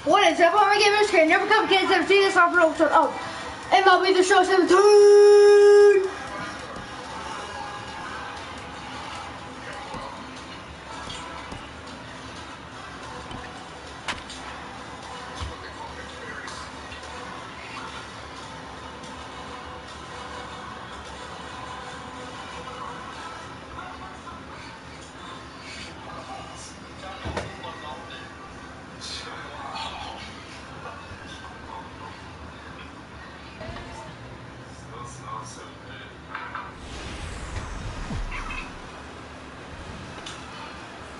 What is up? I'm gonna give screen. Never come kids ever see this on production of MLB The Show 17.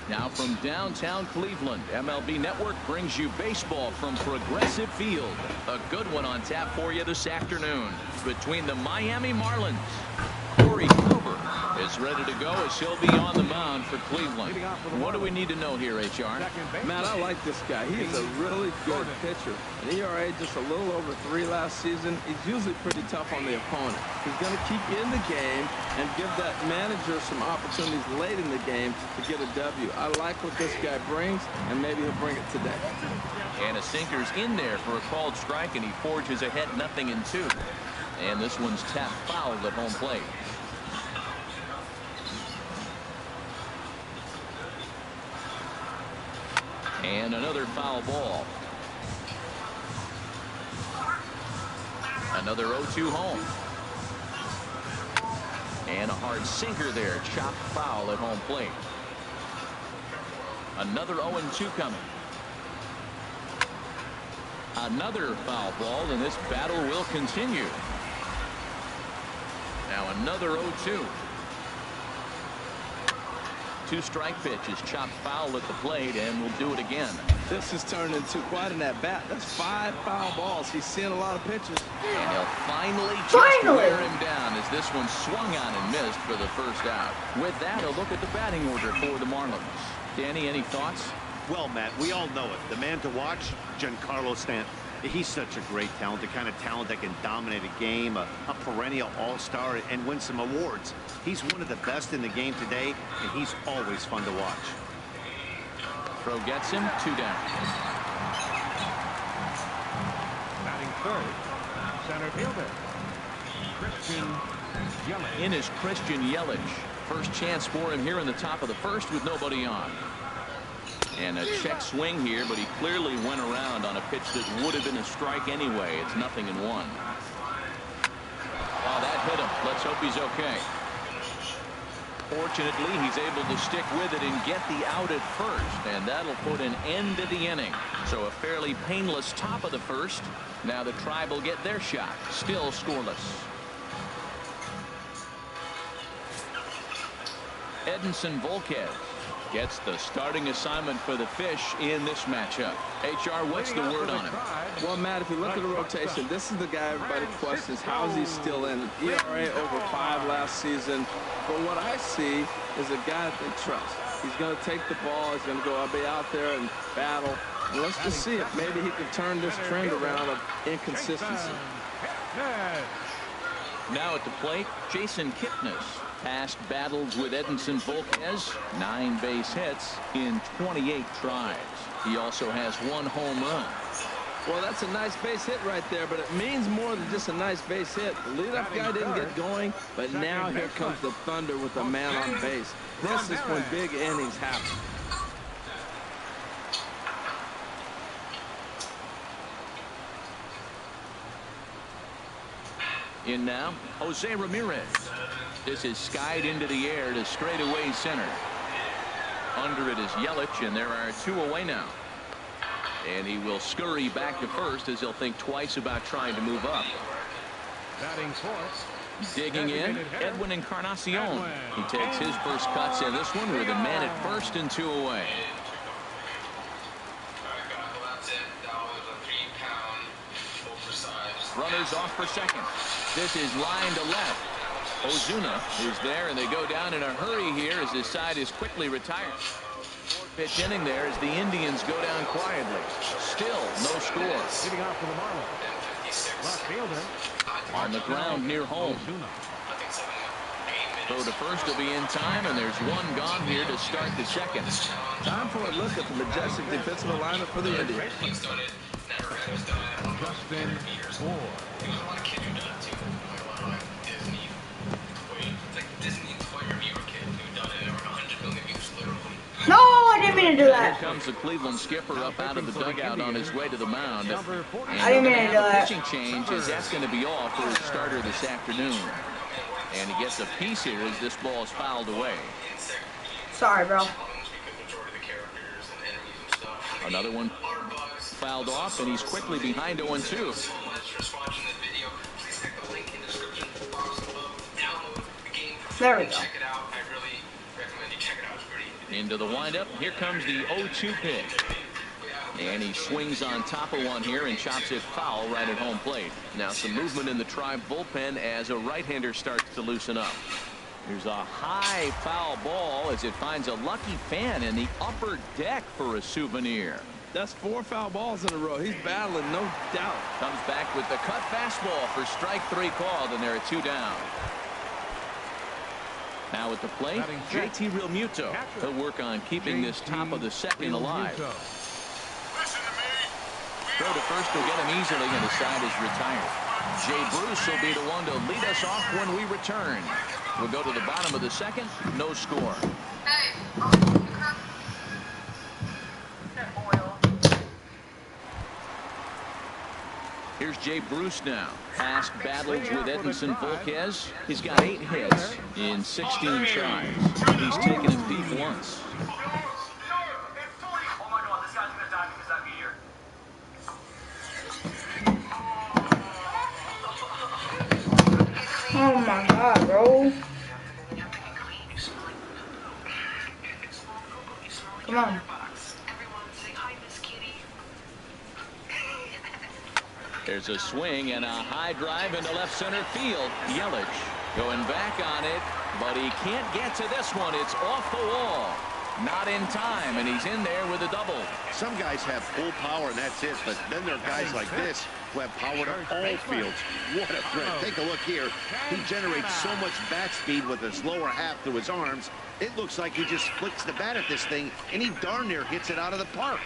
Now from downtown Cleveland, MLB Network brings you baseball from Progressive Field. A good one on tap for you this afternoon. Between the Miami Marlins, Corey Kluber is ready to go as he'll be on the mound for Cleveland. What do we need to know here, HR? Matt, I like this guy. He is a really good pitcher. An ERA just a little over 3 last season. He's usually pretty tough on the opponent. He's going to keep you in the game and give that manager some opportunities late in the game to get a W. I like what this guy brings, and maybe he'll bring it today. And a sinker's in there for a called strike, and he forges ahead 0-2. And this one's tapped foul at home plate. And another foul ball. Another 0-2 home. And a hard sinker there. Chopped foul at home plate. Another 0-2 coming. Another foul ball, and this battle will continue. Now another 0-2. 2-strike pitch is chopped foul at the plate, and we'll do it again. This has turned into quite an at-bat. That's 5 foul balls. He's seeing a lot of pitches. And he'll finally just wear him down as this one swung on and missed for the first out. With that, a look at the batting order for the Marlins. Danny, any thoughts? Well, Matt, we all know it. The man to watch, Giancarlo Stanton. He's such a great talent, the kind of talent that can dominate a game, a perennial all-star, and win some awards. He's one of the best in the game today, and he's always fun to watch. Throw gets him, 2 down. Batting third, center fielder, Christian Yelich. In is Christian Yelich. First chance for him here in the top of the first with nobody on. And a check swing here, but he clearly went around on a pitch that would have been a strike anyway. It's 0-1. Oh, that hit him. Let's hope he's okay. Fortunately, he's able to stick with it and get the out at first, and that'll put an end to the inning. So a fairly painless top of the first. Now the Tribe will get their shot. Still scoreless. Edinson Volquez gets the starting assignment for the Fish in this matchup. HR, what's the word on him? Well, Matt, if you look at the rotation, this is the guy everybody questions. How is he still in? ERA over 5 last season. But what I see is a guy that they trust. He's going to take the ball. He's going to go be out there and battle. And let's just see if maybe he can turn this trend around of inconsistency. Now at the plate, Jason Kipnis. Past battles with Edinson Volquez, 9 base hits in 28 tries. He also has 1 home run. Well, that's a nice base hit right there, but it means more than just a nice base hit. The leadoff guy didn't get going, but now here comes the thunder with a man on base. This is when big innings happen. In now, Jose Ramirez. This is skied into the air to straightaway center. Under it is Yelich, and there are 2 away now. And he will scurry back to first as he'll think twice about trying to move up. Batting fourth, digging in, Edwin Encarnacion. He takes his first cuts in this one with a man at first and 2 away. Runners off for second. This is line to left. Ozuna is there, and they go down in a hurry here as his side is quickly retired. 4-pitch inning there as the Indians go down quietly. Still no score. Leading off for the Marlins, left fielder on the ground near home. Throw to first will be in time, and there's one gone here to start the second. Time for a look at the majestic defensive alignment for the Indians. Justin Ford. No, I didn't mean to do Here that. comes the Cleveland skipper up out of the dugout on his way to the mound. And I didn't mean to do the that. pitching change is that's going to be all for his starter this afternoon. And he gets a piece here as this ball is fouled away. Sorry, bro. Another one fouled off, and he's quickly behind 0-2. There we go. Into the windup. Here comes the 0-2 pitch. And he swings on top of one here and chops it foul right at home plate. Now some movement in the Tribe bullpen as a right-hander starts to loosen up. Here's a high foul ball as it finds a lucky fan in the upper deck for a souvenir. That's 4 foul balls in a row. He's battling, no doubt. Comes back with the cut fastball for strike 3 called, and there are 2 down. Now at the plate, JT Realmuto. He'll work on keeping this top of the second alive. Throw to first will get him easily, and the side is retired. Jay Bruce will be the one to lead us off when we return. We'll go to the bottom of the second. No score. Here's Jay Bruce now. Past battles with Edinson Volquez. He's got 8 hits in 16 tries. He's taken him deep once. Oh my God, bro. Come on. There's a swing and a high drive into left center field. Yelich going back on it, but he can't get to this one. It's off the wall. Not in time, and he's in there with a double. Some guys have full power, and that's it. But then there are guys like this who have power to all fields. What a threat. Take a look here. He generates so much bat speed with his lower half through his arms. It looks like he just flicks the bat at this thing, and he darn near hits it out of the park.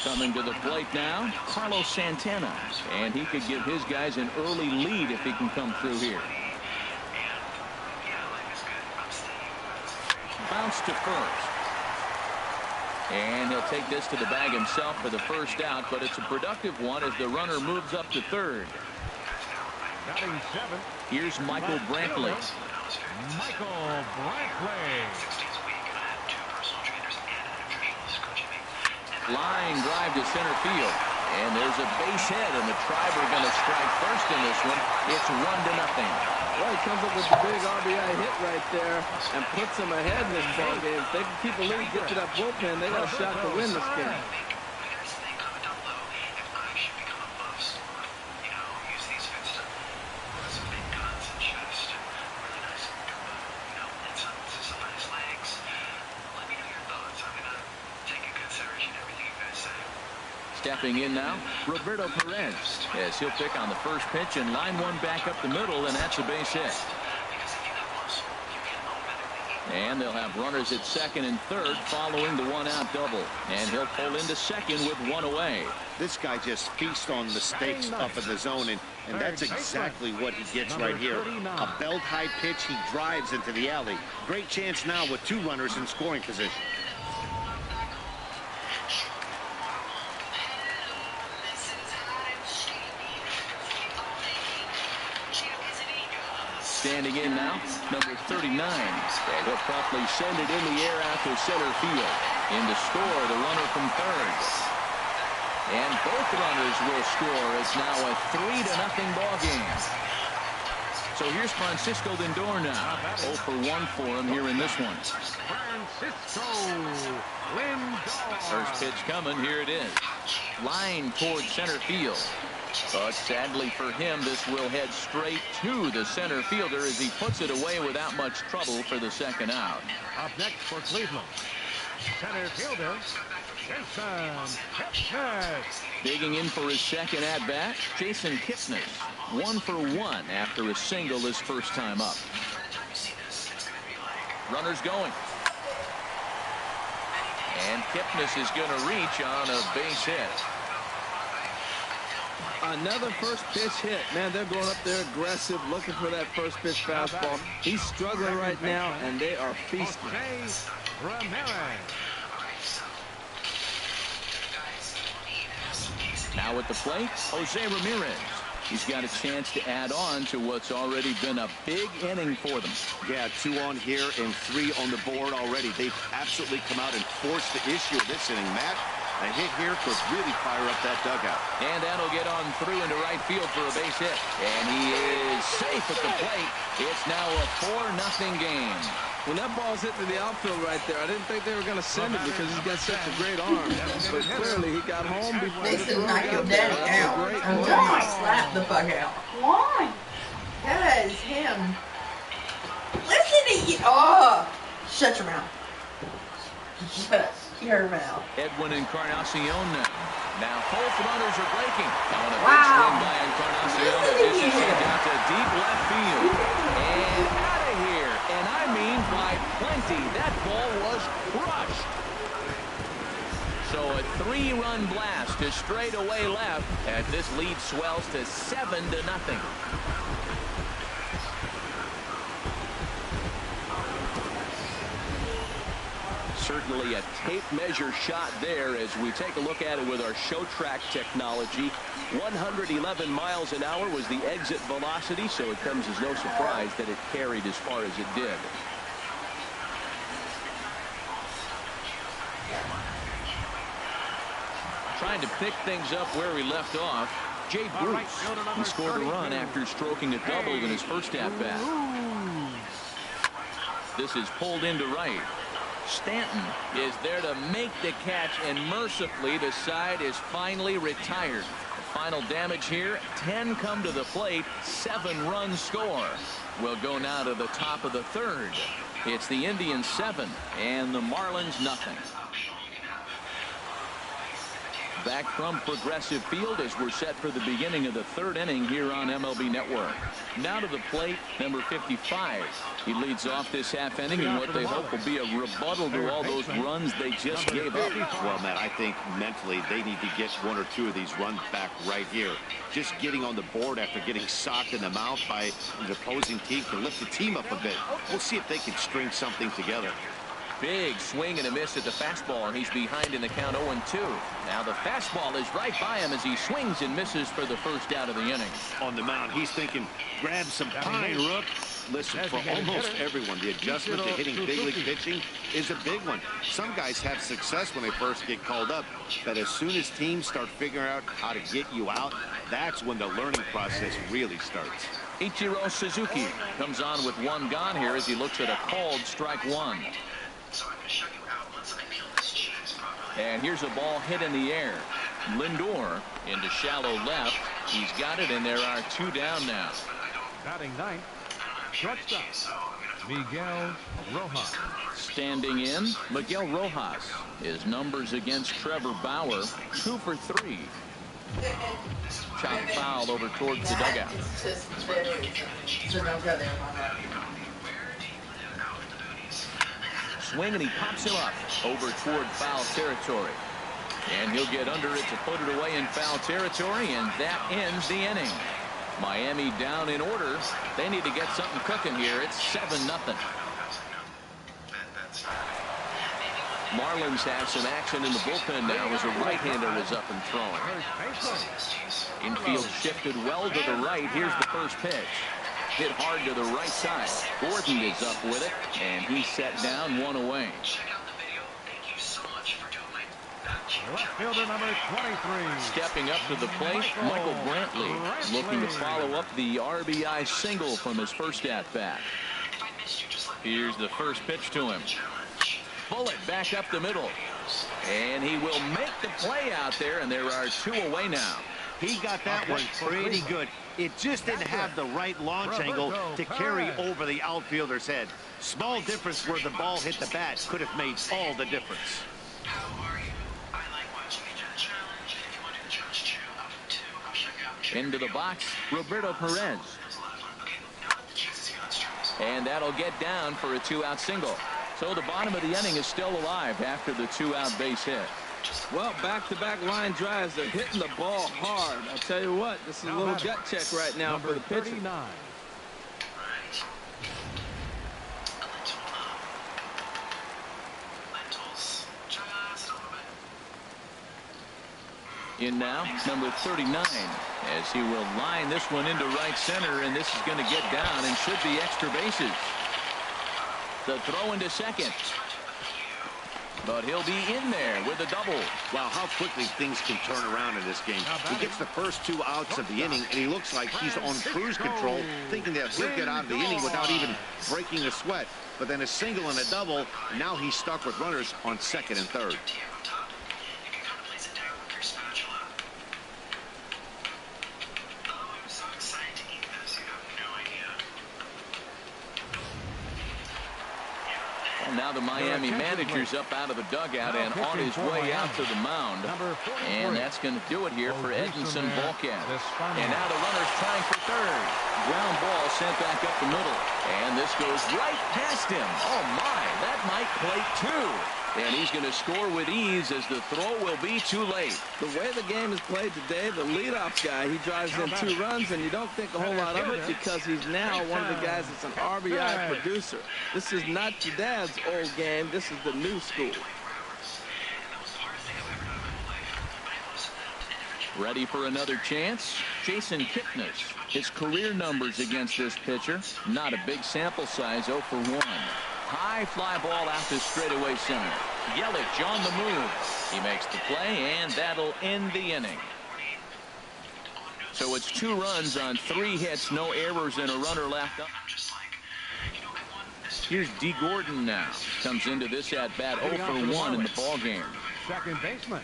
Coming to the plate now, Carlos Santana. And he could give his guys an early lead if he can come through here. Bounce to first. And he'll take this to the bag himself for the first out, but it's a productive one as the runner moves up to third. Here's Michael Brantley. Michael Brantley. Line drive to center field. And there's a base hit, and the Tribe are going to strike first in this one. It's 1-0. Well, he comes up with the big RBI hit right there and puts them ahead in this ball game. If they can keep a lead, get to that bullpen, they got a shot to win this game. Stepping in now, Roberto Perez, as he'll pick on the first pitch and line one back up the middle, and that's a base hit. And they'll have runners at second and third following the 1-out double. And he'll pull into second with 1 away. This guy just feasts on mistakes up in the zone, and that's exactly what he gets right here. A belt-high pitch, he drives into the alley. Great chance now with 2 runners in scoring position. Standing in now, number 39. And he'll promptly send it in the air out to center field. In to score, the runner from third. And both runners will score. It's now a 3-0 ball game. So here's Francisco Lindor now. 0 for 1 for him here in this one. Francisco Lindor. First pitch coming. Here it is. Line towards center field. But sadly for him, this will head straight to the center fielder as he puts it away without much trouble for the second out. Up next for Cleveland, center fielder, Jason Kipnis. Digging in for his second at-bat, Jason Kipnis. 1 for 1 after a single his first time up. Runners going. And Kipnis is going to reach on a base hit. Another first pitch hit. Man, they're going up there aggressive, looking for that first pitch fastball. He's struggling right now, and they are feasting. Now at the plate, Jose Ramirez. He's got a chance to add on to what's already been a big inning for them. Yeah, 2 on here and 3 on the board already. They've absolutely come out and forced the issue of this inning, Matt. A hit here could really fire up that dugout. And that'll get on through into right field for a base hit. And he is safe at the plate. It's now a 4-0 game. When that ball's hit to the outfield right there, I didn't think they were going to send it because he's got such a great arm. But clearly he got home before the throw got there. Daddy out. I'm trying to slap the fuck out. Why? Because him. Listen to you. Oh, shut your mouth. Shut your mouth. Edwin Encarnacion now. Now both runners are breaking. On a big swing by Encarnacion. This is sent out to deep left field. And out of here. And I mean by plenty. That ball was crushed. So a 3-run blast to straightaway left as this lead swells to 7-0. Certainly a tape measure shot there as we take a look at it with our show track technology. 111 miles an hour was the exit velocity, so it comes as no surprise that it carried as far as it did. Trying to pick things up where we left off. Jay Bruce, he scored a run after stroking a double in his first at-bat. This is pulled into right. Stanton is there to make the catch, and mercifully the side is finally retired. Final damage here, 10 come to the plate, 7-run score. We'll go now to the top of the third. It's the Indians 7 and the Marlins nothing. Back from Progressive Field as we're set for the beginning of the third inning here on MLB Network. Now to the plate, number 55. He leads off this half inning in what they hope will be a rebuttal to all those runs they just gave up. Well, Matt, I think mentally they need to get 1 or 2 of these runs back right here. Just getting on the board after getting socked in the mouth by the opposing team can lift the team up a bit. We'll see if they can string something together. Big swing and a miss at the fastball, and he's behind in the count 0-2. Now the fastball is right by him as he swings and misses for the first out of the inning. On the mound, he's thinking, grab some pine, Rook. Listen, for almost everyone, the adjustment to hitting big league pitching is a big one. Some guys have success when they first get called up, but as soon as teams start figuring out how to get you out, that's when the learning process really starts. Ichiro Suzuki comes on with 1 gone here as he looks at a called strike 1. And here's a ball hit in the air. Lindor into shallow left. He's got it, and there are 2 down now. Batting 9th, shortstop, Miguel Rojas. Standing in, Miguel Rojas. His numbers against Trevor Bauer, 2 for 3. Chop foul over towards the dugout. So don't go there. Swing, and he pops him up over toward foul territory. And he'll get under it to put it away in foul territory, and that ends the inning. Miami down in order. They need to get something cooking here. It's 7-0. Marlins have some action in the bullpen now as a right-hander is up and throwing. Infield shifted well to the right. Here's the first pitch. Hit hard to the right side. Gordon is up with it, and he's set down 1 away. Left fielder number 23. Stepping up to the plate, Michael Brantley looking to follow up the RBI single from his first at-bat. Here's the first pitch to him. Bullet back up the middle. And he will make the play out there, and there are 2 away now. He got that one pretty good. It just didn't have the right launch angle to carry over the outfielder's head. Small difference where the ball hit the bat could have made all the difference. Into the box, Roberto Perez. And that'll get down for a 2-out single. So the bottom of the inning is still alive after the 2-out base hit. Well, back-to-back line drives. They're hitting the ball hard. I'll tell you what, this is a little gut check right now for the pitcher. 39. In now, number 39, as he will line this one into right center, and this is going to get down and should be extra bases. The throw into second. But he'll be in there with a double. Wow, how quickly things can turn around in this game. He gets the first 2 outs of the inning, and he looks like he's on cruise control, thinking that he'll get out of the inning without even breaking a sweat. But then a single and a double, and now he's stuck with runners on second and third. Now the Miami manager's up out of the dugout and on his way out to the mound. And that's going to do it here for Edinson Volquez. And now the runner's trying for third. Ground ball sent back up the middle. And this goes right past him. Oh, my. That might play 2. And he's going to score with ease as the throw will be too late. The way the game is played today, the leadoff guy, he drives in 2 runs, and you don't think a whole lot of it because he's now one of the guys that's an RBI producer. This is not your dad's old game. This is the new school. Ready for another chance? Jason Kipnis. His career numbers against this pitcher, not a big sample size, 0 for 1. High fly ball out to straightaway center. Yelich on the move. He makes the play, and that'll end the inning. So it's 2 runs on 3 hits, no errors, and a runner left up. Here's D. Gordon now. Comes into this at-bat 0 for 1 in the ball game. Second baseman.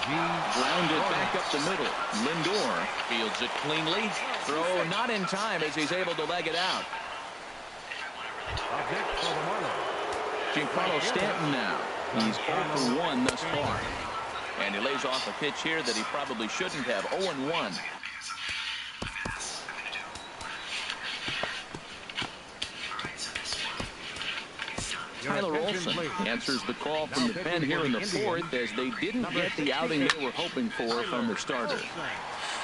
Grounded back up the middle. Lindor fields it cleanly. Throw not in time as he's able to leg it out. Giancarlo Stanton now. He's 0 for 1 thus far. And he lays off a pitch here that he probably shouldn't have. 0-1. Tyler Olson answers the call from the pen here in the 4th as they didn't get the outing they were hoping for from the starter.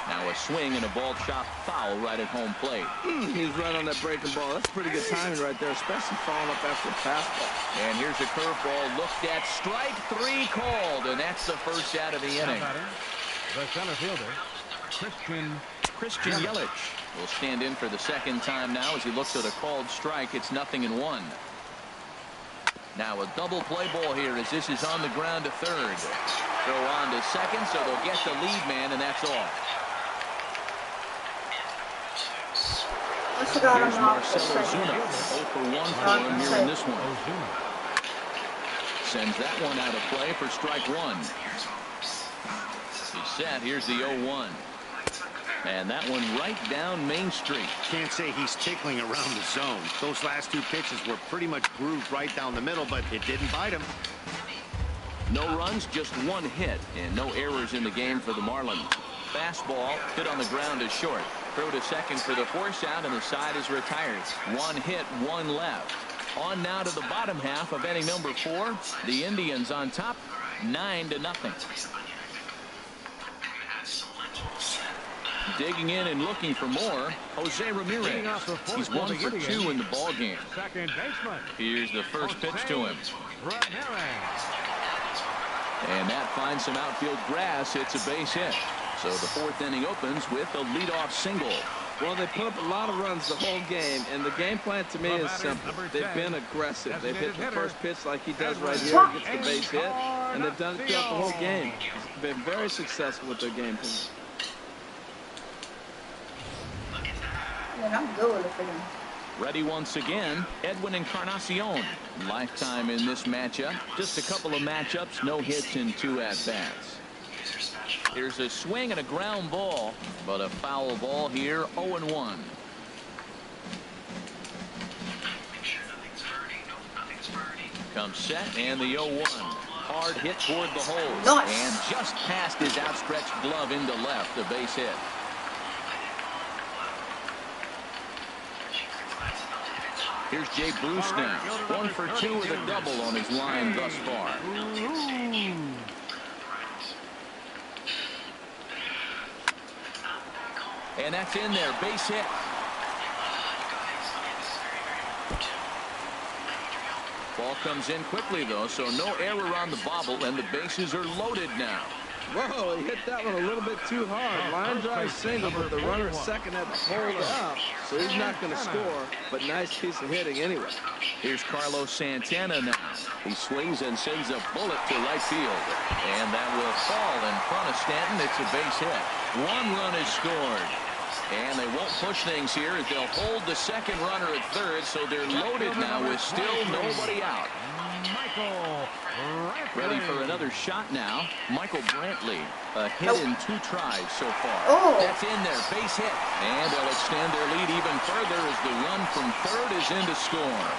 Now a swing and a ball chopped foul right at home plate. He's right on that breaking ball. That's pretty good timing right there, especially following up after a fastball. And here's a curveball looked at. Strike 3 called, and that's the first out of the inning. The center fielder, Christian Yelich will stand in for the second time now as he looks at a called strike. It's 0-1. Now a double play ball here as this is on the ground to third. Throw on to second, so they'll get the lead man, and that's all. Here's Marcell Ozuna. 0 for 1 for him here in this one. Sends that one out of play for strike 1. He's set. Here's the 0-1. And that one right down Main Street. Can't say he's tickling around the zone. Those last 2 pitches were pretty much grooved right down the middle, but it didn't bite him. No runs, just 1 hit, and no errors in the game for the Marlins. Fastball hit on the ground is short. Throw to second for the force out, and the side is retired. 1 hit, 1 left. On now to the bottom half of inning number 4. The Indians on top, 9-0. Digging in and looking for more, Jose Ramirez. He's 1 for 2 in the ball game. second baseman. Here's the first pitch to him. And that finds some outfield grass. It's a base hit. So the 4th inning opens with a leadoff single. Well, they put up a lot of runs the whole game, and the game plan to me is simple. They've been aggressive. They've hit the first pitch like he does right here, gets the base hit, and they've done it throughout the whole game. They've been very successful with their game plan. I'm good with it. Ready once again, Edwin Encarnacion. Lifetime in this matchup. Just a couple of matchups, no hits in 2 at-bats. Here's a swing and a ground ball, but a foul ball here, 0-1. Comes set, and the 0-1. Hard hit toward the hole. Nice. And just past his outstretched glove into left, a base hit. Here's Jay Bruce now. 1 for 2 with a double on his line thus far. And that's in there. Base hit. Ball comes in quickly, though, so no error on the bobble, and the bases are loaded now. Whoa, he hit that one a little bit too hard. Line drive single, but the runner second had to hold out, so he's not going to score, but nice piece of hitting anyway. Here's Carlos Santana now. He swings and sends a bullet to right field, and that will fall in front of Stanton. It's a base hit. 1 run is scored, and they won't push things here as they'll hold the second runner at third, so they're loaded now with still nobody out. Ready for another shot now. Michael Brantley, a hit in 2 tries so far. That's in there, base hit. And they'll extend their lead even further as the run from third is in to score.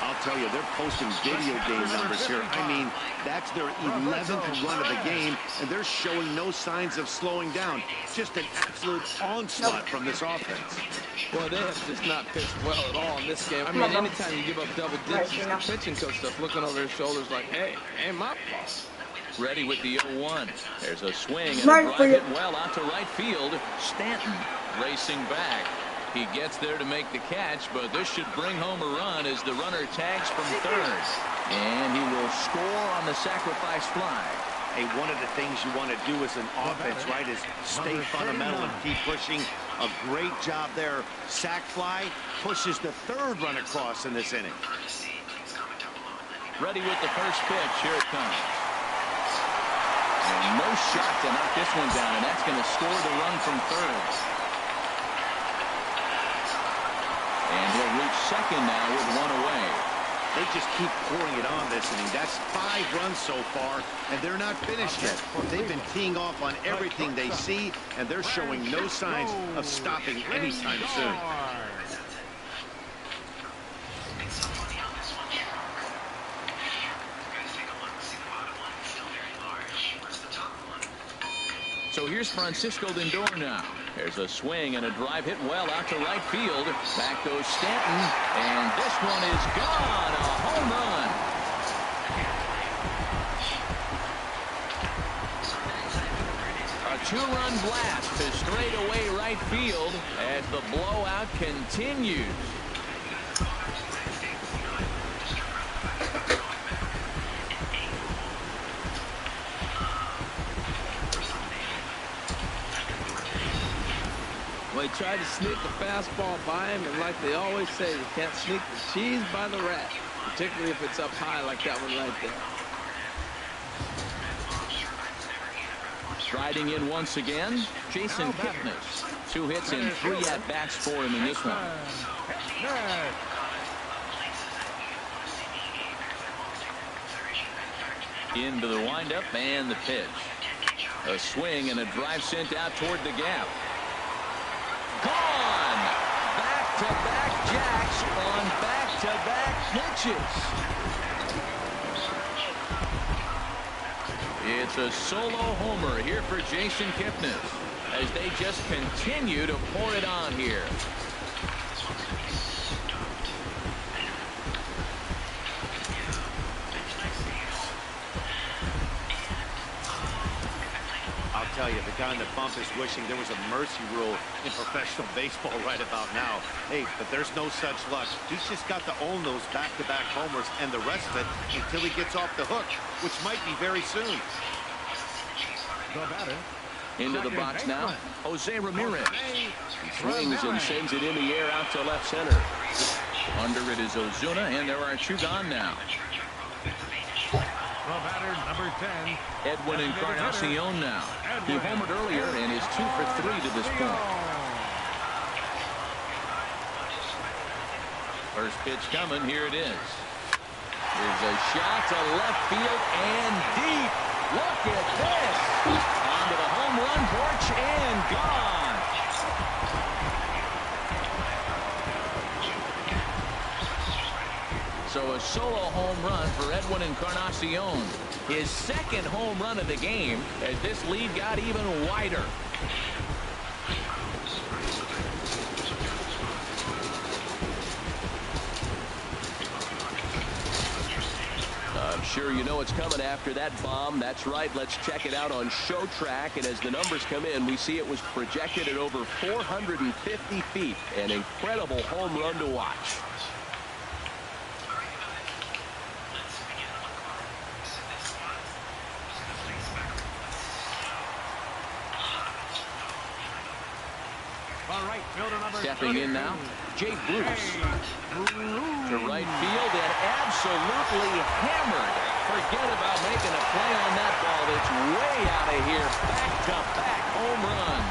I'll tell you, they're posting video game numbers here. I mean, that's their 11th run of the game, and they're showing no signs of slowing down. Just an absolute onslaught from this offense. Well, they have just not pitched well at all in this game. I mean, anytime you give up double digits, the pitching coach stuff looking over his shoulders like, hey, ain't my fault. Ready with the 0-1. There's a swing and a drive hit well out to right field. Stanton racing back. He gets there to make the catch, but this should bring home a run as the runner tags from third. And he will score on the sacrifice fly. Hey, one of the things you want to do as an offense, right, is stay fundamental and keep pushing. A great job there. Sac fly pushes the third run across in this inning. Ready with the first pitch. Here it comes. And no shot to knock this one down, and that's going to score the run from third. And he'll reach second now with 1 away. They just keep pouring it on this inning. That's 5 runs so far, and they're not finished yet. They've been teeing off on everything they see, and they're showing no signs of stopping anytime soon. So here's Francisco Lindor now. There's a swing and a drive hit well out to right field. Back goes Stanton, and this one is gone. A home run. A 2-run blast to straightaway right field as the blowout continues. Well, he tried to sneak the fastball by him, and like they always say, you can't sneak the cheese by the rat, particularly if it's up high like that one right there. Striding in once again, Jason Kipnis. 2 hits and 3 at-bats for him in this one. Into the windup and the pitch. A swing and a drive sent out toward the gap. Gone! Back-to-back jacks on back-to-back pitches. It's a solo homer here for Jason Kipnis as they just continue to pour it on here. I'll tell you, the guy in the bump is wishing there was a mercy rule in professional baseball right about now. Hey, but there's no such luck. He's just got to own those back-to-back homers and the rest of it until he gets off the hook, which might be very soon. Into the box now, Jose Ramirez. He swings and sends it in the air out to left center. Under it is Ozuna, and there are 2 gone now. Batter number 10. Edwin Encarnacion now. He homered earlier and is 2 for 3 to this point. First pitch coming. Here it is. There's a shot to left field and deep. Look at this. Onto the home run porch and gone. So a solo home run for Edwin Encarnacion. His 2nd home run of the game as this lead got even wider. sure you know what's coming after that bomb. That's right. Let's check it out on Show Track. And as the numbers come in, we see it was projected at over 450 feet. An incredible home run to watch. All right, fielder number Stepping in now, Jay Bruce. To right field and absolutely hammered. Forget about making a play on that ball. It's way out of here. Back-to-back home run.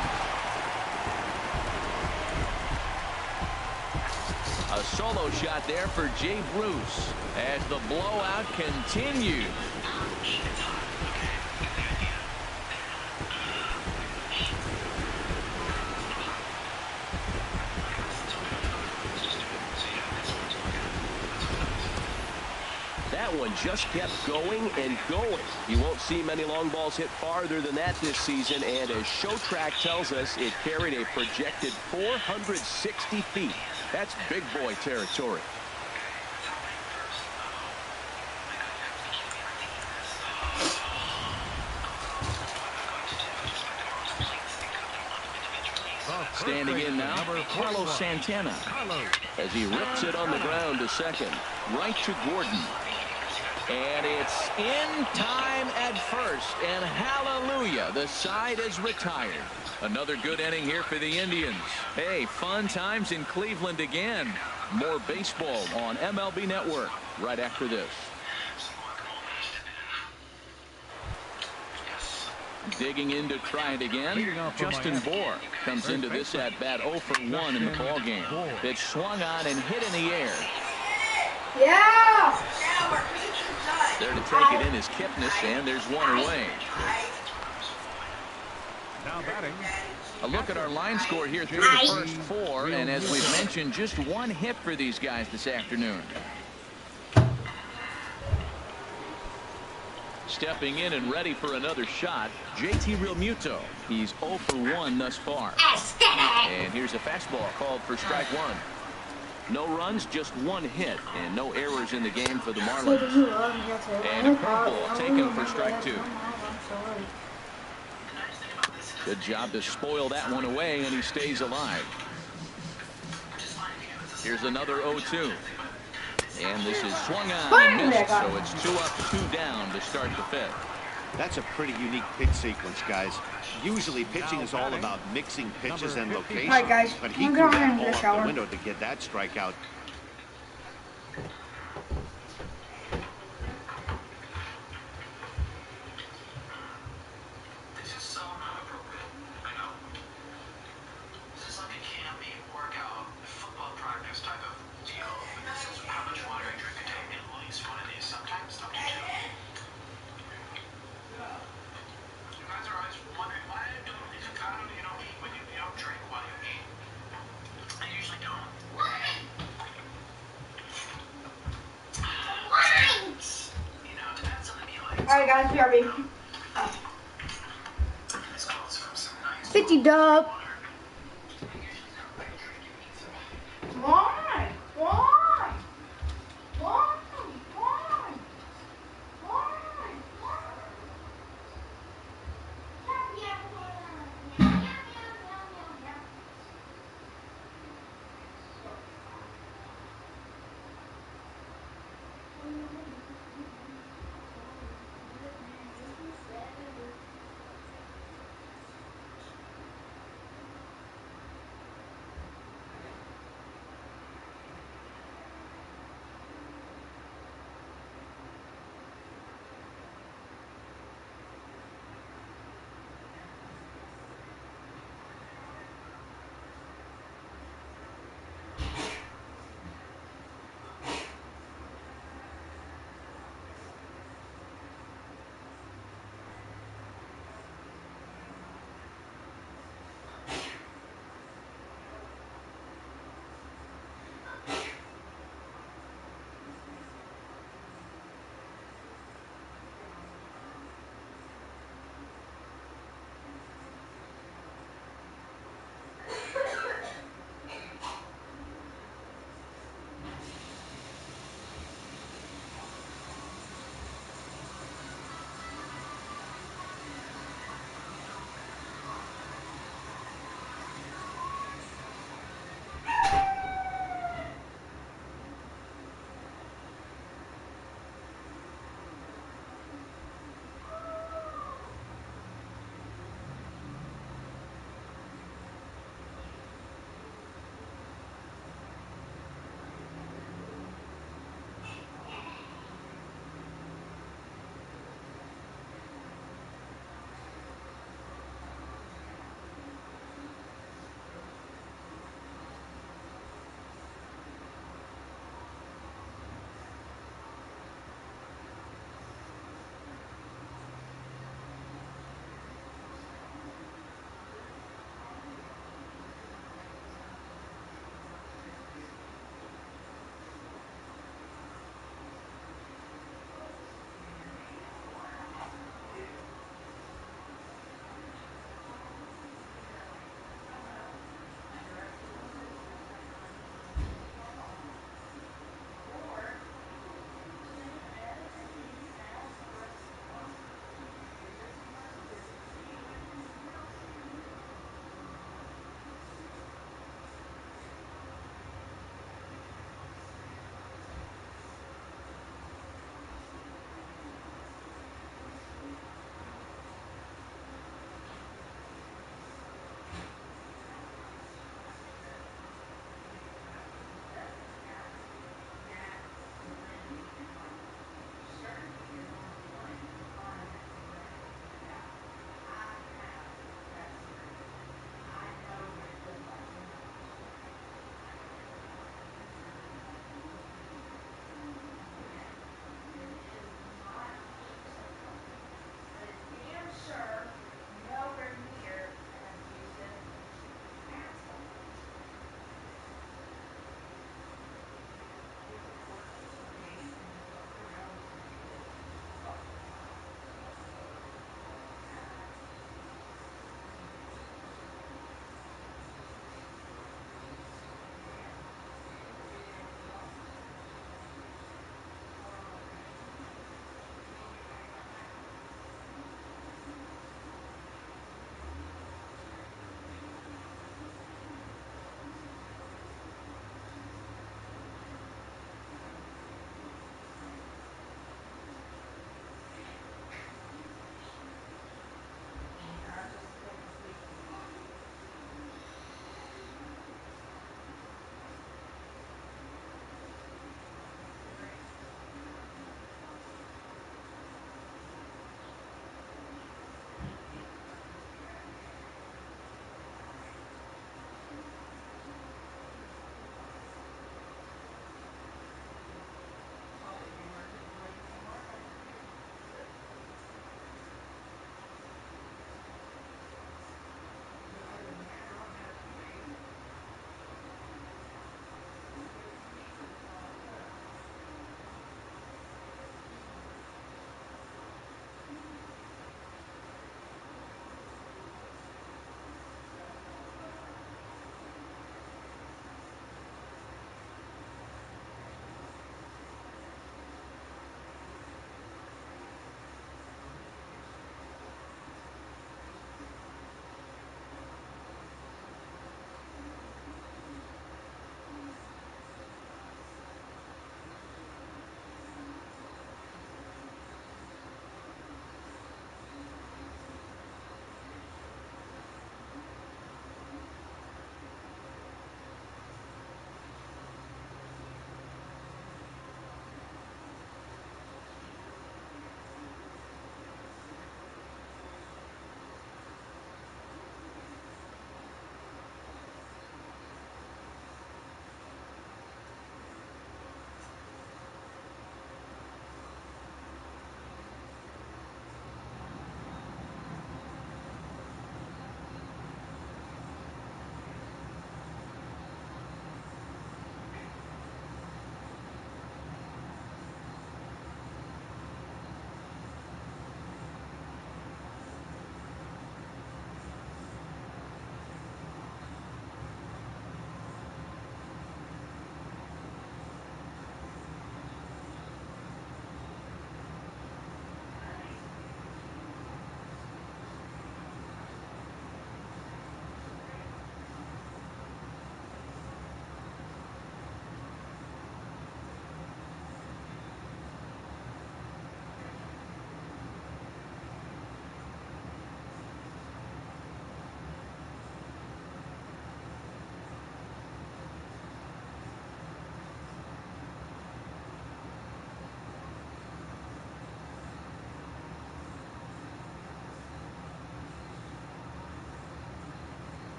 A solo shot there for Jay Bruce as the blowout continues. That one just kept going and going. You won't see many long balls hit farther than that this season, and as Show Track tells us, it carried a projected 460 feet. That's big boy territory. Standing in now, Carlos Santana. As he rips it on the ground to second. Right to Gordon. And it's in time at first. And hallelujah, the side is retired. Another good inning here for the Indians. Hey, fun times in Cleveland again. More baseball on MLB Network right after this. Digging in to try it again. Justin Bohr comes into this at bat 0 for 1 in the ball game. It's swung on and hit in the air. Yeah! There to take it in is Kipnis, and there's one away. Now batting. A look at our line score here through the first 4, and as we've mentioned, just one hit for these guys this afternoon. Stepping in and ready for another shot, JT Realmuto. He's 0 for 1 thus far. And here's a fastball called for strike 1. No runs, just one hit, and no errors in the game for the Marlins. And a curveball taken for strike 2. Good job to spoil that one away, and he stays alive. Here's another 0-2. And this is swung on and missed, so it's 2 up, 2 down to start the 5th. That's a pretty unique pitch sequence, guys. Usually pitching is all about mixing pitches and location. Alright, guys, but he I'm threw going that in ball the out shower. the window to get that strikeout. This is so not appropriate. I know. This is like a campy workout, football practice type of deal. But this is how much water I drink a day. At least one of these. Sometimes up to 2. You guys are always wondering why I don't. Is it kind of you don't eat when you don't drink while you eat? I usually don't. You know, depends on the meal. Alright, guys, BRB. This calls for some nice 50 dub. water. Why? Why? Why? Why?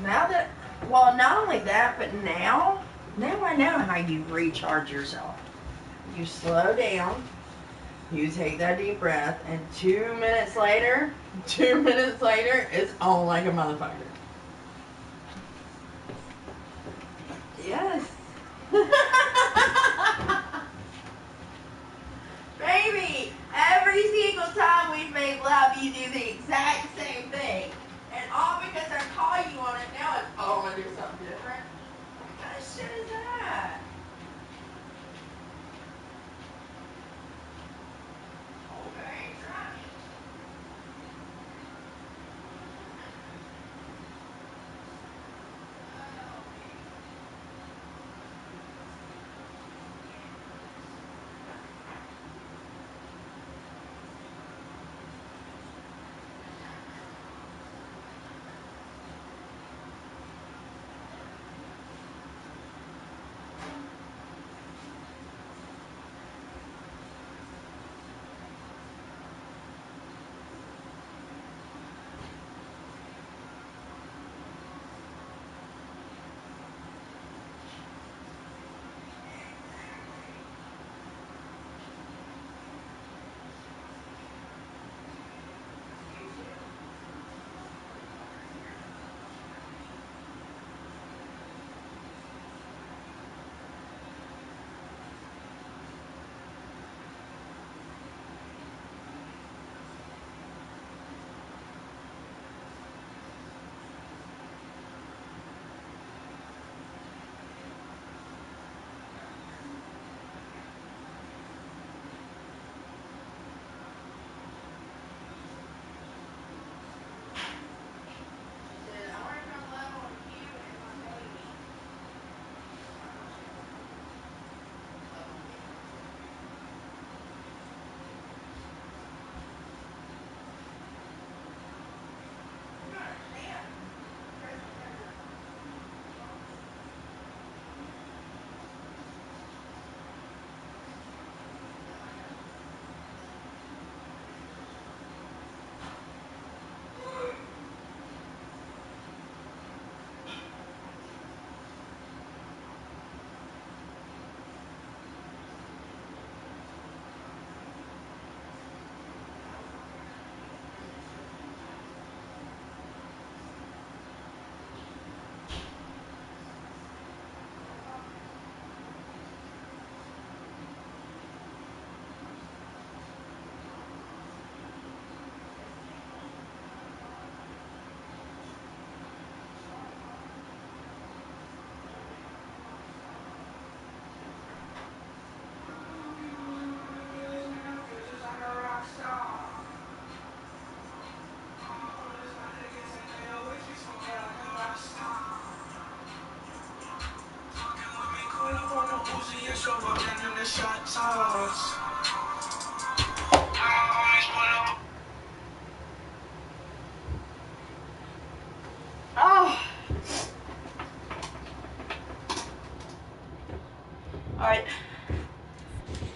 Now that, well, not only that, but now I know how you recharge yourself. You slow down, you take that deep breath, and 2 minutes later, it's on like a motherfucker. Yes. Baby, every single time we've made love, you do the exact same thing. And all because I call you on it now, it's, oh, I'm going to do something different. What kind of shit is that? Okay, try it. Oh. All right.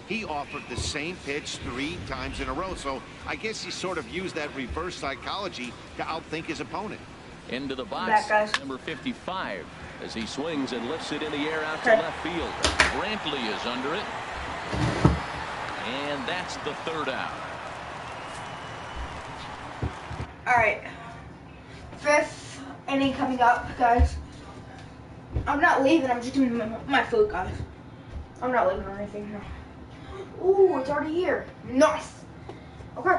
He offered the same pitch 3 times in a row, so I guess he sort of used that reverse psychology to outthink his opponent. Into the box, Back, guys. number 55, as he swings and lifts it in the air out to Okay. left field. Brantley is under it. And that's the 3rd out. All right. 5th inning coming up, guys. I'm not leaving. I'm just doing my food, guys. I'm not leaving or anything here. Ooh, it's already here. Nice. Okay.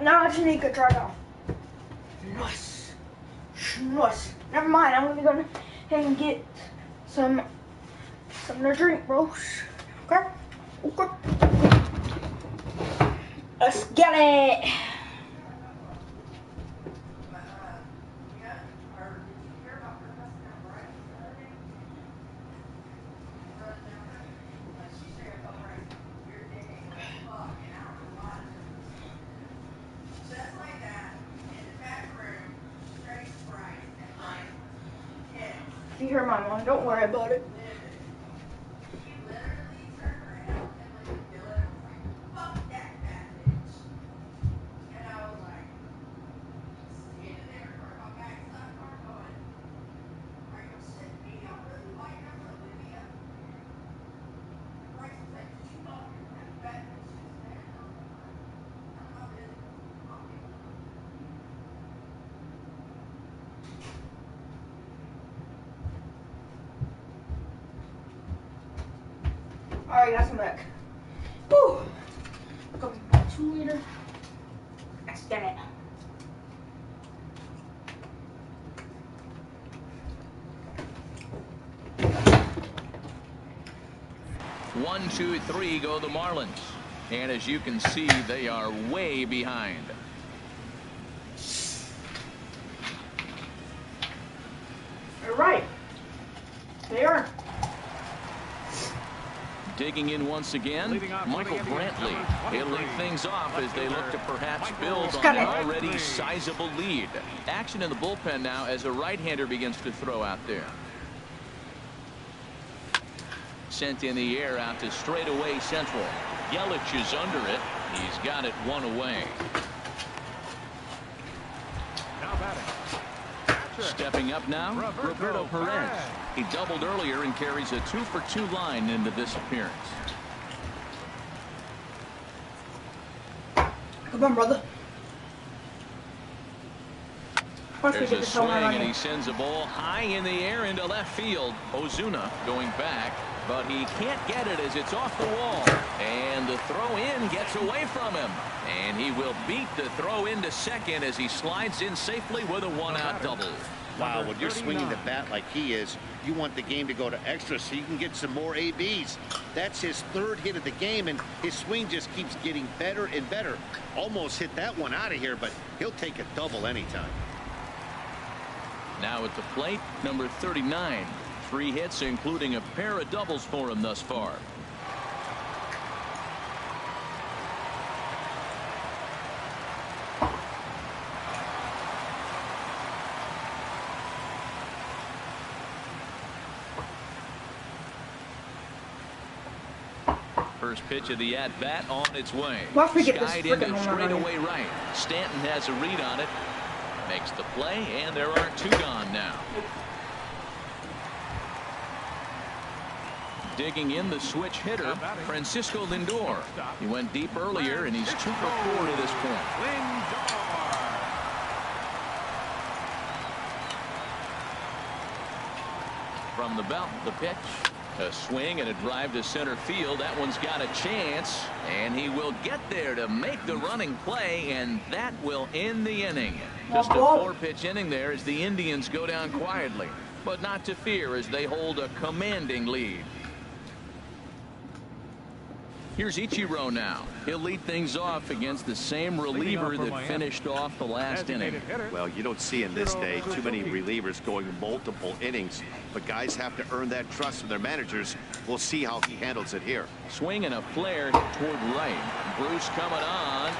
Now I just need to get dried off. Nice. Nice. Never mind. I'm gonna go ahead and get some to drink, bros. Okay. Okay. Let's get it. If you hear my mom, don't worry about it. Alright, guys, I'm back. Woo! Got my 2-liter. Let's get it. One, two, three go the Marlins. And as you can see, they are way behind. Alright. They are. Digging in once again, Michael Brantley. He'll lead things off as they look to perhaps build on an already sizable lead. Action in the bullpen now as a right-hander begins to throw out there. Sent in the air out to straightaway central. Yelich is under it. He's got it one away. Stepping up now, Roberto Perez. He doubled earlier and carries a 2-for-2 line into this appearance. Come on, brother. There's a swing, and he sends a ball high in the air into left field. Ozuna going back, but he can't get it as it's off the wall. And the throw in gets away from him. And he will beat the throw into second as he slides in safely with a one-out double. Wow, when you're swinging the bat like he is, you want the game to go to extra so you can get some more ABs. That's his 3rd hit of the game, and his swing just keeps getting better and better. Almost hit that one out of here, but he'll take a double anytime. Now at the plate, number 39. 3 hits, including a pair of doubles for him thus far. First pitch of the at-bat on its way. Skied into straightaway right. Stanton has a read on it. Makes the play, and there are 2 gone now. Digging in the switch hitter, Francisco Lindor. He went deep earlier, and he's 2 for 4 to this point. From the belt, the pitch. A swing and a drive to center field. That one's got a chance, and he will get there to make the running play, and that will end the inning. Just a 4-pitch inning there as the Indians go down quietly, but not to fear as they hold a commanding lead. Here's Ichiro now. He'll lead things off against the same reliever that finished off the last inning. Well, you don't see in this day too many relievers going multiple innings, but guys have to earn that trust from their managers. We'll see how he handles it here. Swing and a flare hit toward right. Bruce coming on.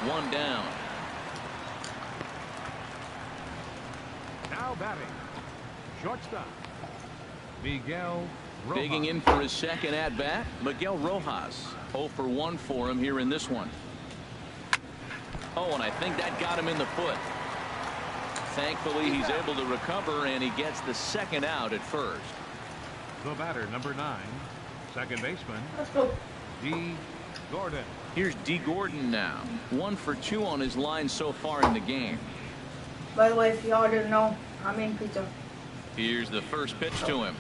1 down. Now batting, shortstop, Miguel Rojas. Digging in for his second at-bat, Miguel Rojas. 0 for 1 for him here in this one. Oh, and I think that got him in the foot. Thankfully, he's able to recover, and he gets the second out at first. The batter, number 9, second baseman, Let's go. D. Gordon. Here's D. Gordon now. 1 for 2 on his line so far in the game. By the way, if y'all didn't know, I'm in pizza. Here's the first pitch to him.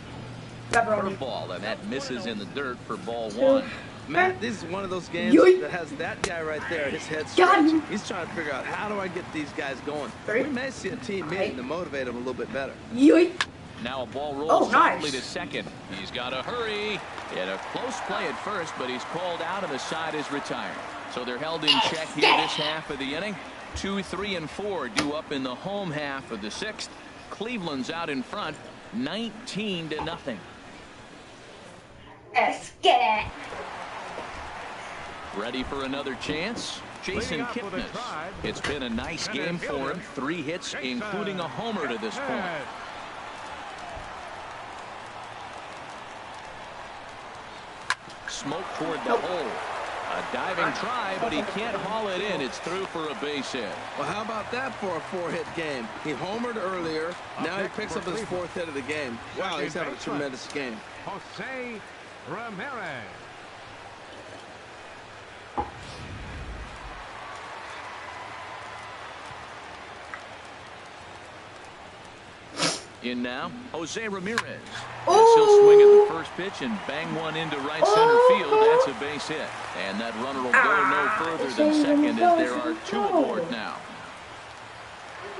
Pepperoni. Curveball, and that misses in the dirt for ball 1. Matt, this is one of those games that has that guy right there, his head scratching. He's trying to figure out, how do I get these guys going? We may see a team meeting to motivate them a little bit better. Now a ball rolls softly to second. He's got to hurry. He had a close play at first, but he's called out, and the side is retired. So they're held in check here this half of the inning. 2, 3, and 4 due up in the home half of the 6th. Cleveland's out in front, 19-0. Let's get it. Ready for another chance? Jason Kipnis. It's been a nice game for him. 3 hits, including a homer to this point. Smoke toward the hole. A diving try, but he can't haul it in. It's through for a base hit. Well, how about that for a 4-hit game? He homered earlier. Now he picks up his 4th hit of the game. Wow, he's having a tremendous game. Jose Ramirez. In now, Jose Ramirez. Oh! he'll swing at the first pitch and bang one into right center field. That's a base hit. And that runner will go no further than second as there are 2 aboard now.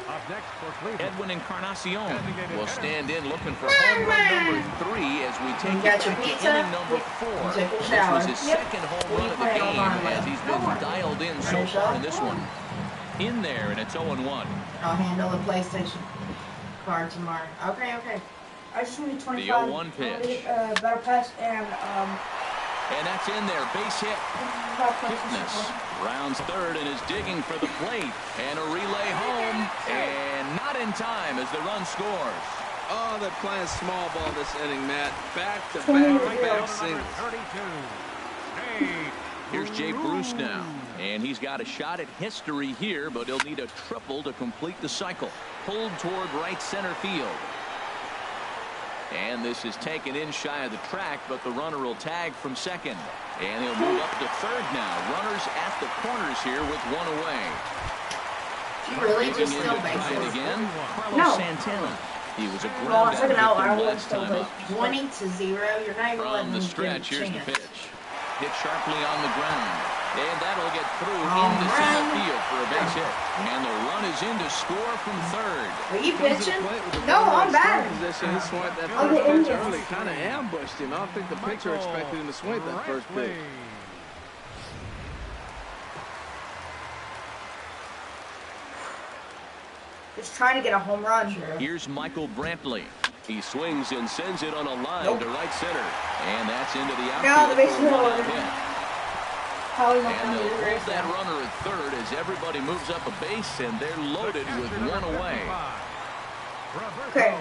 Up next for Cleveland, Edwin Encarnacion will stand in looking for home run number 3 as we take it back to inning number 4. This was his second home run of the game as he's been dialed in so far in this one. In there, and it's 0-1. I'll handle the PlayStation card tomorrow. Okay. I just need 25. The 0-1 pitch. Better pass and that's in there. Base hit. Kipnis rounds third and is digging for the plate. And a relay home. And not in time as the run scores. Oh, they're playing small ball this inning, Matt. Back-to-back singles. 32. Here's Jay Bruce now. And he's got a shot at history here, but he'll need a triple to complete the cycle. Pulled toward right center field. And this is taken in shy of the track, but the runner will tag from second. And he'll move up to third now. Runners at the corners here with 1 away. You really just Moving still in to try it bases. again. Carlos No. Santana. He was a Well, ground second out, I out would last still time up. 20-0. You're not even letting From the him stretch, get a here's the chance. pitch. Hit sharply on the ground. And that'll get through Home into center run. field for a base hit. And the run is in to score from third. Are you pitching? No, I'm batting. Position. He swung at that I'll first get in pitch there. early. Kind of ambushed him. I don't think the pitcher expected him to swing at that first pitch. just trying to get a home run. Here's Michael Brantley. He swings and sends it on a line to right center. And that's into the outfield. No, the base for a is one-out loaded. hit. Probably not And going to they'll do hold this that now. runner at third as everybody moves up a base, and they're loaded with 1 away. Okay.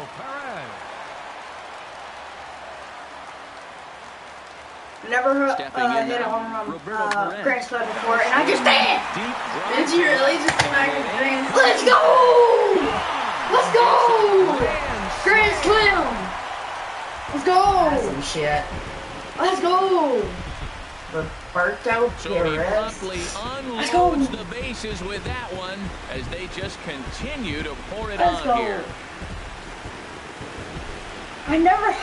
Never Stepping in hit a now, home run Roberto Perez. grand slam before, and I just did. Deep drive. Did you really just smack a grand slam? Let's go! Let's go! Grand slam! Let's That's go! some shit. Let's go! Roberto So he Perez. promptly go. unloads the bases with that one as they just continue to pour it Let's on go. here. I never.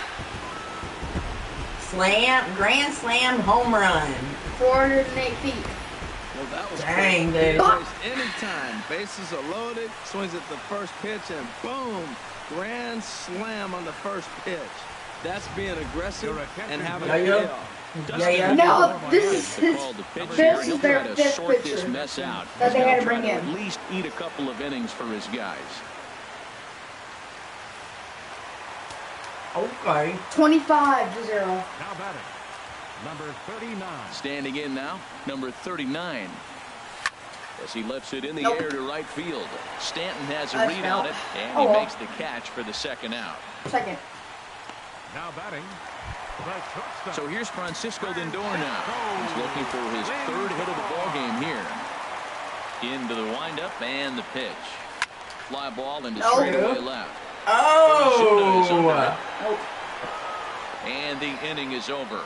Grand slam home run. 408 feet. Well, that was Dang, quick. dude. Waste any time. Bases are loaded. Swings at the first pitch, and boom, grand slam on the first pitch. That's being aggressive and having a Yeah. payoff. Yeah. No, this To is call the pitch this here. is He'll their try to fifth sort this pitcher mess out. that He's they gonna had to try bring at in. least eat a couple of innings for his guys. Okay. 25-0. Now batting, number 39. Standing in now, number 39. As he lifts it in the Nope. air to right field. Stanton has a That's read on out. it, and Oh, he well. makes the catch for the second out. Second. Now batting, the shortstop. So here's Francisco Lindor now. He's looking for his third hit of the ball game here. Into the windup and the pitch. Fly ball into No. straightaway left. Oh! Nope. And the inning is over.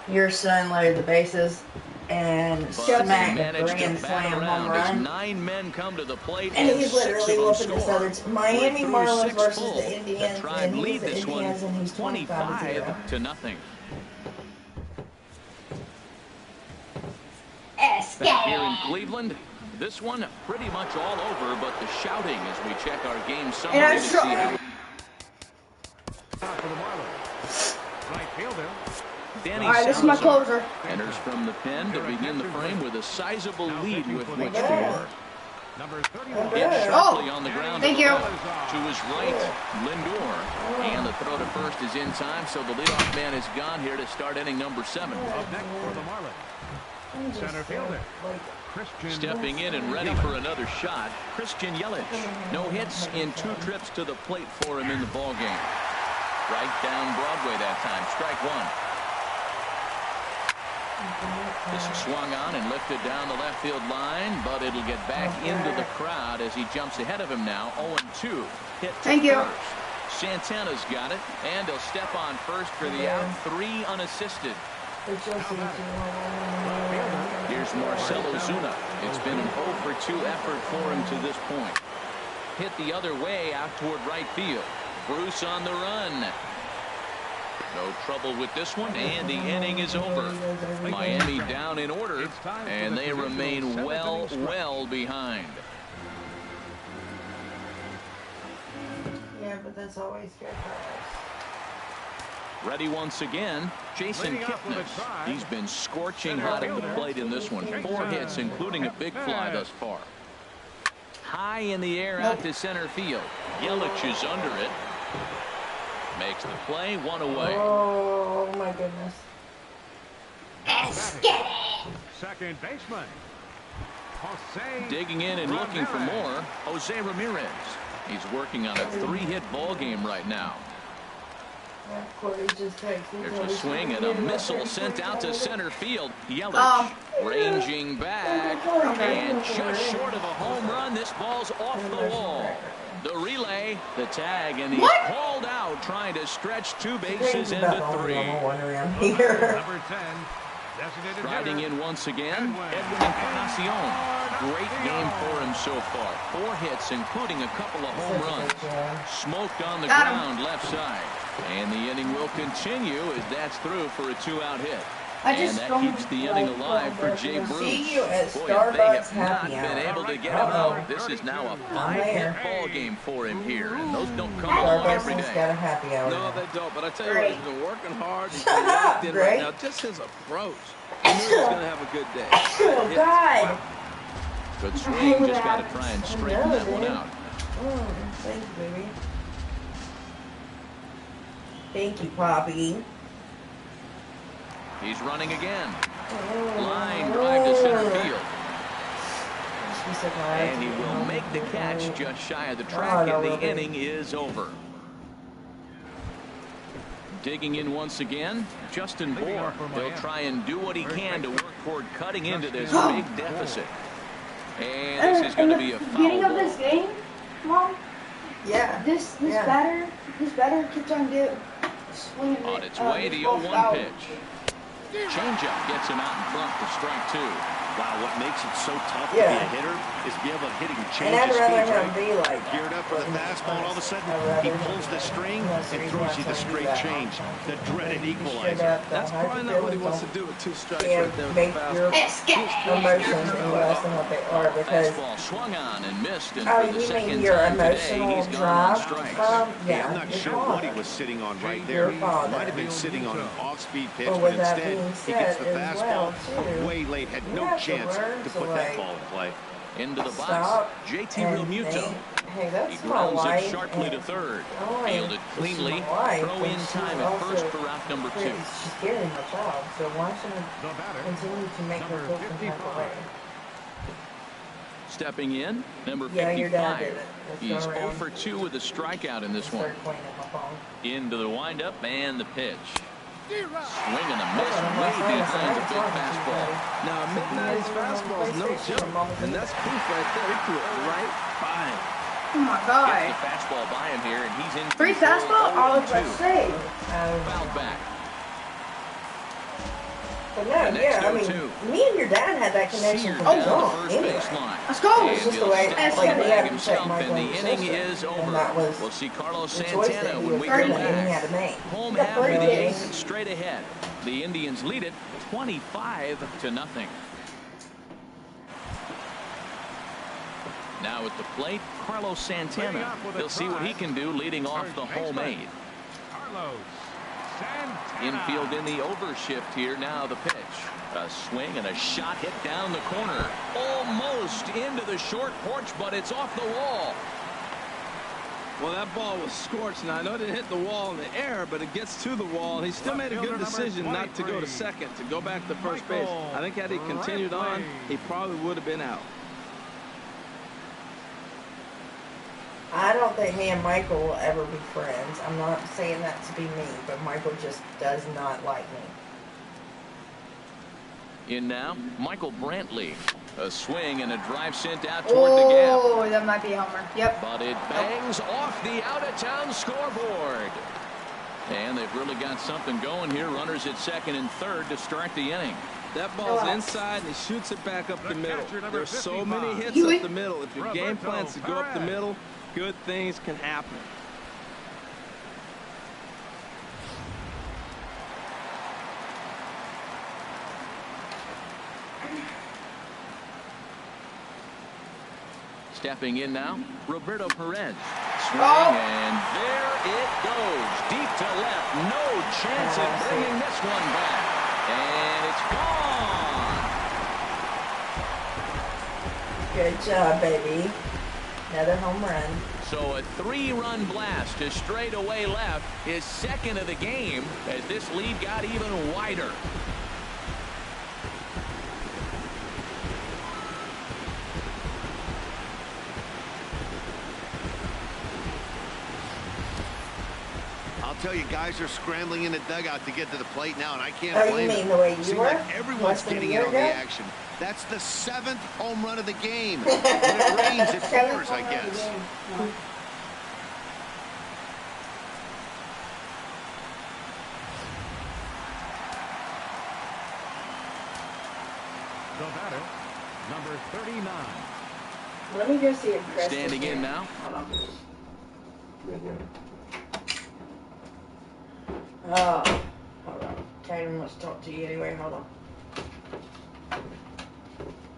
Your son loaded the bases and But smacked he a managed grand to bat slam home around as run. 9 men come to the plate And he's 6 literally of them whooping this score. other Miami We're through Marlins 6 versus full. the Indians, The Tribe and he's lead the this one Indians, and he's 25-0. 25-0. Escape. Here in Cleveland, this one pretty much all over, but the shouting as we check our game summary And I to see how Top for the Marlins. Right fielder. Danny All right, this is my Salazar closer. enters from the pen to begin the frame with a sizable lead with which to Yeah. work. Number 31. Hit sharply on the ground. Thank to you. the left. To his right, Lindor. And the throw to first is in time, so the leadoff man is gone here to start inning number 7. Up next for the Marlins. Center fielder. Christian. Stepping in and ready for another shot, Christian Yelich. No hits in 2 trips to the plate for him in the ballgame. Right down Broadway that time. Strike 1. This is swung on and lifted down the left field line, but it'll get back into the crowd as he jumps ahead of him now. 0-2. Hit to Thank you. first. Santana's got it, and he'll step on first for the out. 3 unassisted. Here's Marcell Ozuna. It's been an 0-for-2 effort for him to this point. Hit the other way out toward right field. Bruce on the run. No trouble with this one, and the inning is over. Miami down in order, and they remain well behind. Yeah, but that's always good for us. Ready once again, Jason Kipnis. He's been scorching hot at the plate in this one. 4 hits, including a big fly thus far. High in the air out to center field. Yelich is under it. Makes the play, 1 away. Oh, my goodness. Second baseman. Jose Digging in and looking for more, Jose Ramirez. He's working on a 3-hit ball game right now. There's a swing and a missile sent out to center field. Yelich ranging back, and just short of a home run. This ball's off the wall. The relay, the tag, and he's called out, trying to stretch 2 bases into 3. number 10. Riding in once again, Edwin Encarnacion. Great game for him so far. 4 hits, including a couple of home runs. Smoked on the ground left side. And the inning will continue as that's through for a 2-out hit. And that keeps the inning alive for Jay Bruce. Boy, if they have not been able to get him out, this is now a 5-hit ball game for him here. And those don't come along every day. Got a happy hour. No, they don't. But I tell you what, he's been working hard. He's been locked in right now. Just his approach. I knew he was going to have a good day. Oh, God. Good swing. Just got to try and straighten that one out. Oh, thank you, baby. Thank you, Poppy. He's running again. Line drive to center field. And he will make the catch just shy of the track, and the inning is over. Digging in once again, Justin Bohr. He'll try and do what he can to work toward cutting into this big deficit. And this is going to be a foul ball. Beginning of this game, Mom. Yeah. This batter keeps on swinging. On its way, the 0-1 pitch. Changeup gets him out in front for strike 2. Wow, what makes it so tough to be a hitter is be able to hitting change And I'd of rather speeds, him right? be like Geared up for the fastball, and all of a sudden he pulls the string and throws you the straight change, the dreaded equalizer. That's probably not what he wants to do with 2 strikes right there with make the your fastball. emotions any less than what they are, because Fastball swung on and missed, and oh, for the you second mean your time today, emotional he's gone on drive strikes. from I'm not sure what he was sitting on right there. Your father. Might have been sitting on an off-speed pitch, But but with that instead being he gets the said as fastball well, too, way late, had you no have to chance learn to to, put that like, ball in play. Into the box, stop JT and Realmuto. think, hey, He that's my grounds it wife, sharply to and third. oh, Fielded cleanly. this is my wife, Throw in and she time at also first for out number 2. She's getting my child, so why shouldn't The batter. I continue to make her feel some type of way? Stepping in, number Yeah, your dad 55. did it. Let's go He's 0 around. for 2 with a strikeout in this one. Start pointing at my phone. Into the windup and the pitch. Swing and a miss way behind the big fastball. Now, Midnight's fastball is no joke, and that's proof right there. He threw it right by him. Oh my Gets God. the fastball by him here, and he's in. Free control, fastball? I was about to 0-2. say. Fouled back. But no, The next yeah, I mean, 0-2. me and your dad had that connection Seared from down the the jump. first Anyway. baseline. Let's go. And It's just the he'll way, step like, on he back had to check himself, my and the younger inning sister, is and over. that was We'll see Carlos the choice that Santana he when was we making come and he back. had to make. Home Got half of the 30 inning, days. straight ahead. The Indians lead it 25-0. Now at the plate, Carlos Santana. He'll see what he can do leading off the home 8. Carlos Santana. Infield in the overshift here. Now the pitch. A swing and a shot hit down the corner. Almost into the short porch, but it's off the wall. Well, that ball was scorched. Now, I know it didn't hit the wall in the air, but it gets to the wall. He still made a good decision not to go to second, to go back to first base. I think had he continued on, he probably would have been out. I don't think me and Michael will ever be friends. I'm not saying that to be mean, but Michael just does not like me. In now, Michael Brantley. A swing and a drive sent out toward the gap. Oh, that might be a homer. Yep. But it bangs off the out-of-town scoreboard. And they've really got something going here. Runners at second and third to start the inning. That ball's inside, and he shoots it back up the middle. There's so many hits Huey. up the middle. If your game plan's to go up the middle, good things can happen. Stepping in now, Roberto Perez. Swing, and there it goes. Deep to left. No chance at bringing this one back. And it's gone. Good job, baby. Another home run. So a 3-run blast to straightaway left, his second of the game, as this lead got even wider. I'll tell you, guys are scrambling in the dugout to get to the plate now, and I can't Oh, blame you mean them. the way you Seems were? like everyone's Less than a getting in year on the ago? action. That's the 7th home run of the game. When it rains, it pours, I guess. The batter, number 39. Let me go see if Chris Standing is in here. now. Hold on. Oh, hold on. Tatum wants to talk to you anyway. Hold on.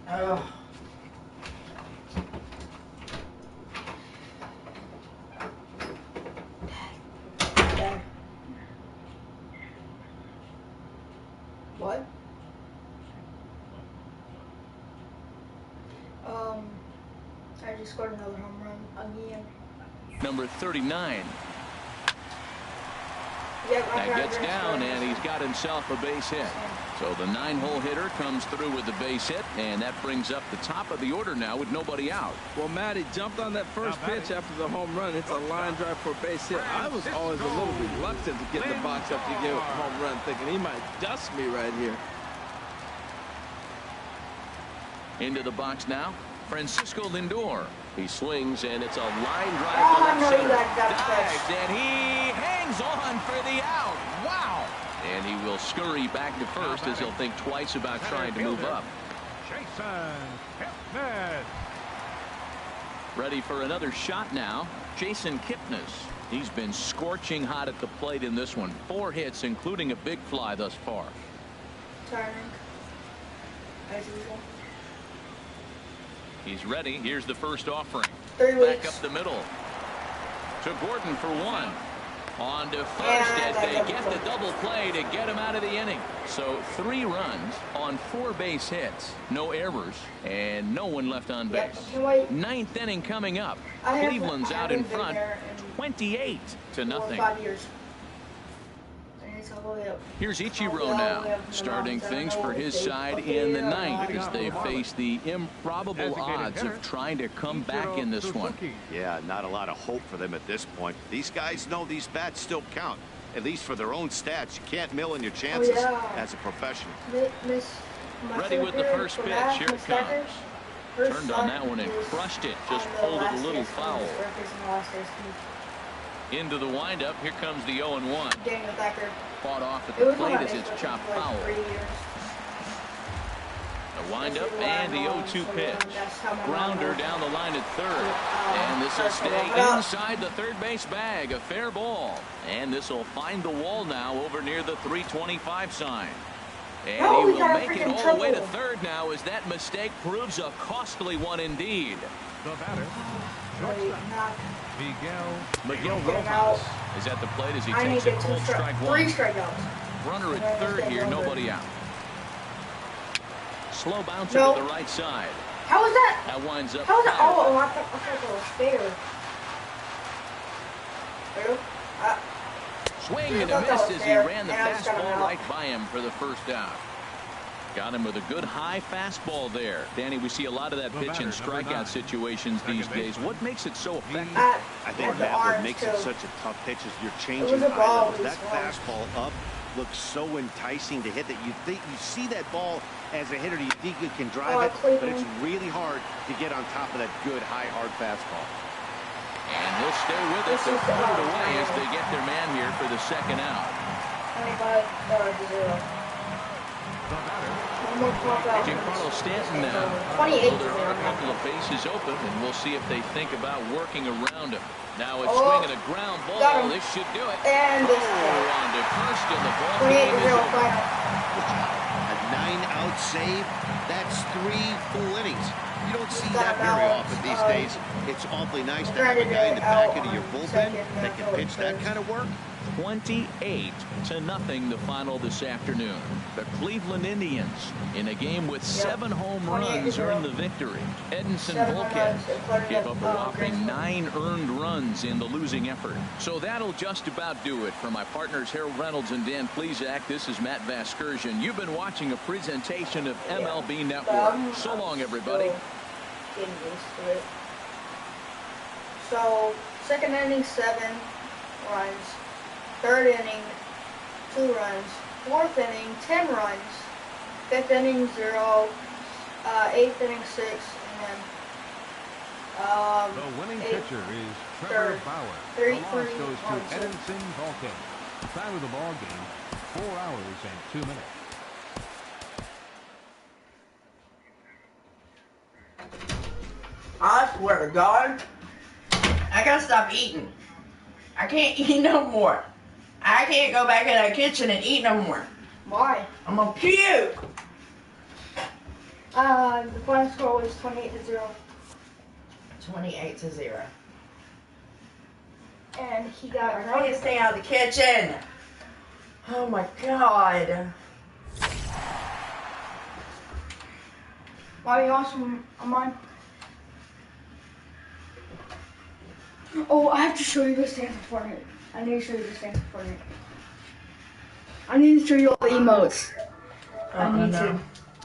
Oh. Dad. What? I just scored another home run again. Number 39. Yep, That gets down, and he's got himself a base hit. So the 9-hole hitter comes through with the base hit, and that brings up the top of the order now with nobody out. Well, Matt, he jumped on that first pitch after the home run. It's a line drive for a base hit. I was always a little reluctant to get in the box after you get a home run, thinking he might dust me right here. Into the box now, Francisco Lindor. He swings, and it's a line drive Oh, to I left know center. you like that Dives, and he hangs on for the out. Wow! And he will scurry back to first as he'll think twice about trying to move up. Jason Kipnis. Ready for another shot now, Jason Kipnis. He's been scorching hot at the plate in this one. 4 hits, including a big fly thus far. Turning. As usual. He's ready. Here's the first offering. 3 Back weeks. up the middle. To Gordon for 1. On to first And as they get the double play to get him out of the inning. So 3 runs on 4 base hits. No errors and no one left on base. Yep. 9th inning coming up. I Cleveland's out in haven't been front. there in 28 to nothing. 5 years. And it's all the way up. Here's Ichiro now, starting things for his side in the 9th as they face the improbable odds of trying to come back in this one. Yeah, not a lot of hope for them at this point. These guys know these bats still count, at least for their own stats. You can't mill in your chances as a professional. Ready with the first pitch. Here it comes. Turned on that one and crushed it. Just pulled it a little foul. Into the windup. Here comes the 0-1. Daniel Thacker. Fought off at the plate as it's chopped foul. 3 years. The windup and the 0-2 pitch. Grounder down the line at third. And this will stay inside the third base bag. A fair ball. And this will find the wall now over near the 325 sign. And he will make it all the way to third now as that mistake proves a costly one indeed. The batter, shortstop, Miguel Rojas is at the plate as he I need takes to a get cold strike 1. 3 strikeouts. Runner at third here, nobody out. Slow bouncer to the right side. How was that? That winds up. How was that? Oh, I thought it was fair. Swing and a miss as he ran the fastball right by him for the first out. Got him with a good high fastball there. Danny, we see a lot of that pitch in strikeout situations these days. What makes it so effective? I think, Matt, what makes it such a tough pitch is you're changing high levels. That fastball up looks so enticing to hit that you see that ball as a hitter, you think you can drive it, but it's really hard to get on top of that good high hard fastball. And he'll stay with it. They'll put it away as they get their man here for the second out. 25-0. Giancarlo Stanton now. 28. There are a couple of bases open, and we'll see if they think about working around him. Now it's swinging a ground ball. This should do it. And on to first, and the ball game is over. A 9-out third save. That's 3 full innings. You don't see that very often these days. It's awfully nice to have a guy in the back end of your bullpen that can pitch that kind of work. 28-0 the final this afternoon. The Cleveland Indians, in a game with 7 home runs, earned the victory. Edinson Volquez gave up a whopping 9 earned runs in the losing effort. So that'll just about do it. For my partners Harold Reynolds and Dan Plesac, this is Matt Vasgersian. You've been watching a presentation of MLB Network. So long, everybody. Getting used to it. So, second inning, 7 runs. Third inning, 2 runs. Fourth inning, 10 runs. Fifth inning, 0. Eighth inning, 6. And then, The winning pitcher is Trevor Bauer. The loss goes to Edinson Volquez. Time of the ball game, 4 hours and 2 minutes. I swear to God, I gotta stop eating. I can't eat no more. I can't go back in that kitchen and eat no more. why? I'm gonna puke. The final score was 28-0. 28-0. And he got I need to stay out of the kitchen. Oh my God. Why are you awesome on mine? Oh, I have to show you this dance for Fortnite. I need to show you this dance for Fortnite. I need to show you all the emotes. I need to.